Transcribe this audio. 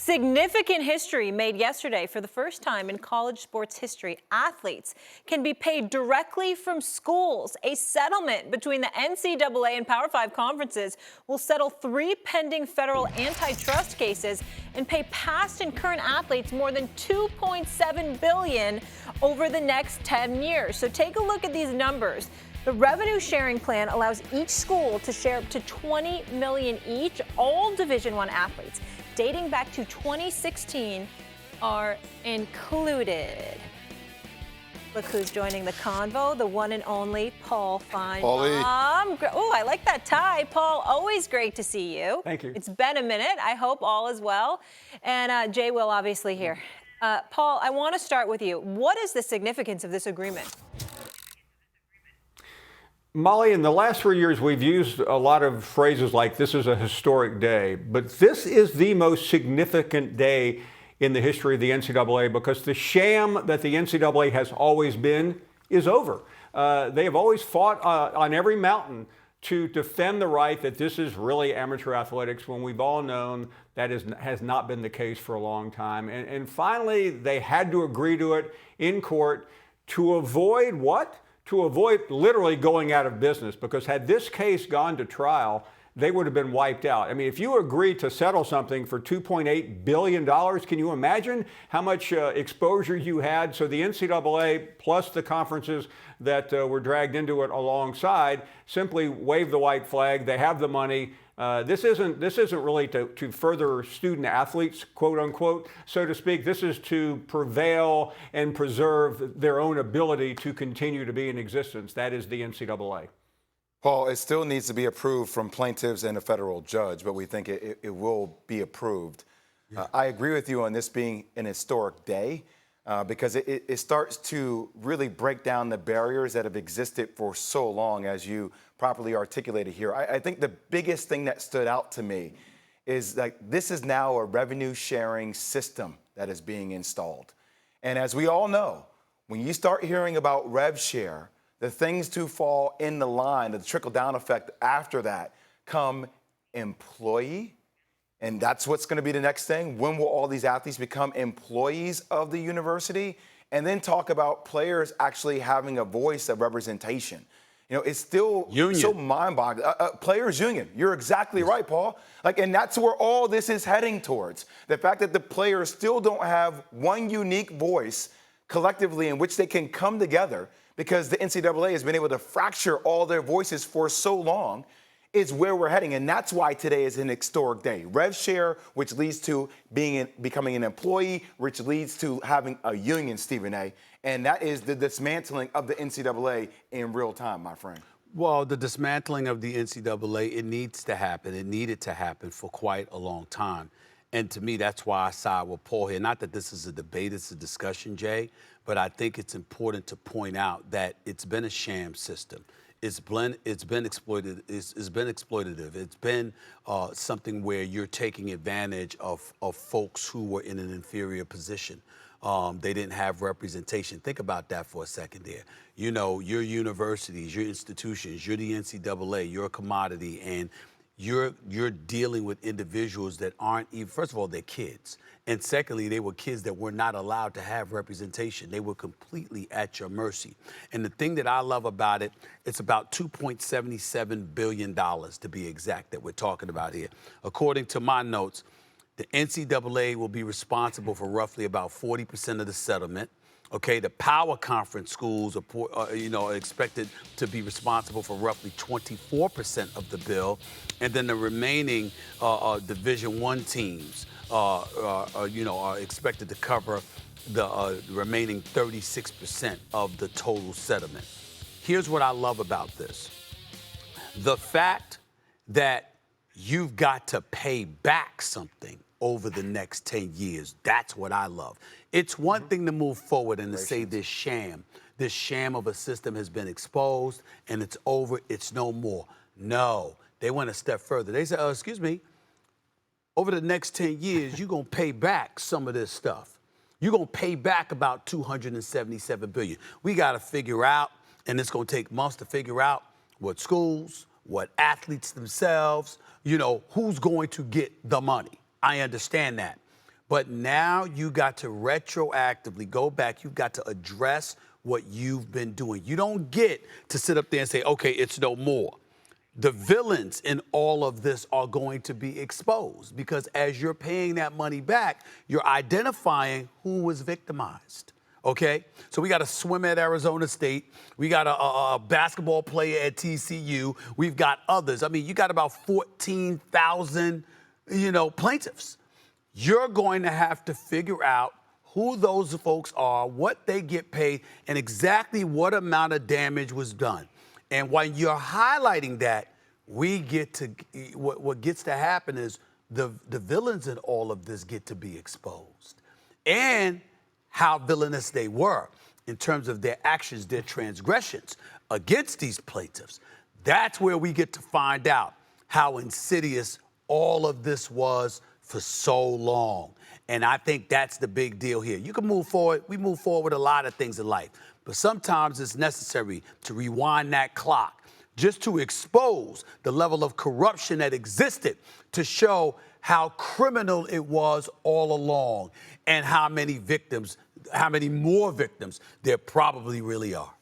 Significant history made yesterday. For the first time in college sports history, athletes can be paid directly from schools. A settlement between the NCAA and Power 5 conferences will settle 3 pending federal antitrust cases and pay past and current athletes more than $2.7 billion over the next 10 years. So take a look at these numbers. The revenue sharing plan allows each school to share up to $20 million each. All Division I athletes dating back to 2016 are included. Look who's joining the convo, the one and only Paul Finebaum. Oh, I like that tie. Paul, always great to see you. Thank you. It's been a minute. I hope all is well. And Jay Will obviously here. Paul, I want to start with you. What is the significance of this agreement? Molly, in the last 3 years, we've used a lot of phrases like this is a historic day, but this is the most significant day in the history of the NCAA because the sham that the NCAA has always been is over. They have always fought on every mountain to defend the right that this is really amateur athletics when we've all known that has not been the case for a long time. And finally, they had to agree to it in court to avoid what? To avoid literally going out of business, because had this case gone to trial, they would have been wiped out. I mean, if you agree to settle something for $2.8 billion, can you imagine how much exposure you had? So the NCAA plus the conferences that were dragged into it alongside simply wave the white flag. They have the money. This isn't really to further student athletes, quote unquote, so to speak. This is to prevail and preserve their own ability to continue to be in existence. That is the NCAA. Paul, it still needs to be approved from plaintiffs and a federal judge, but we think it will be approved. Yeah. I agree with you on this being an historic day because it starts to really break down the barriers that have existed for so long, as you properly articulated here. I think the biggest thing that stood out to me is like this is now a revenue sharing system that is being installed. And as we all know, when you start hearing about rev share, the things to fall in the line, the trickle-down effect after that come employee. And that's what's going to be the next thing. When will all these athletes become employees of the university? And then talk about players actually having a voice of representation. You know, it's still so mind-boggling. Players union. You're exactly right, Paul. And that's where all this is heading towards. The fact that the players still don't have one unique voice collectively in which they can come together, because the NCAA has been able to fracture all their voices for so long, is where we're heading. And that's why today is an historic day. Rev share, which leads to becoming an employee, which leads to having a union, Stephen A. And that is the dismantling of the NCAA in real time, my friend. Well, the dismantling of the NCAA, it needs to happen. It needed to happen for quite a long time. And to me, that's why I side with Paul here. Not that this is a debate, it's a discussion, Jay, but I think it's important to point out that it's been a sham system. It's been exploitative. It's been something where you're taking advantage of folks who were in an inferior position. They didn't have representation. Think about that for a second there. You know, your universities, your institutions, you're the NCAA, you're a commodity, and you're dealing with individuals that aren't even, first of all, they're kids. And secondly, they were kids that were not allowed to have representation. They were completely at your mercy. And the thing that I love about it, it's about $2.77 billion to be exact that we're talking about here. According to my notes, the NCAA will be responsible for roughly about 40% of the settlement. Okay, the power conference schools are expected to be responsible for roughly 24% of the bill, and then the remaining Division I teams are expected to cover the remaining 36% of the total settlement. Here's what I love about this: the fact that you've got to pay back something over the next 10 years. That's what I love. It's one thing to move forward and to say this sham of a system has been exposed and it's over, it's no more. No, they went a step further. They said, excuse me, over the next 10 years, you're going to pay back some of this stuff. You're going to pay back about $277 billion. We got to figure out, and it's going to take months to figure out what schools, what athletes themselves, who's going to get the money. I understand that. But now you got to retroactively go back. You've got to address what you've been doing. You don't get to sit up there and say, okay, it's no more. The villains in all of this are going to be exposed because as you're paying that money back, you're identifying who was victimized. Okay, so we got a swimmer at Arizona State. We got a basketball player at TCU. We've got others. I mean, you got about 14,000, plaintiffs. You're going to have to figure out who those folks are, what they get paid, and exactly what amount of damage was done. And when you're highlighting that, we get to what gets to happen is the villains in all of this get to be exposed. And how villainous they were in terms of their actions, their transgressions against these plaintiffs. That's where we get to find out how insidious all of this was for so long. And I think that's the big deal here. You can move forward. We move forward with a lot of things in life, but sometimes it's necessary to rewind that clock just to expose the level of corruption that existed to show how criminal it was all along and how many more victims there probably really are.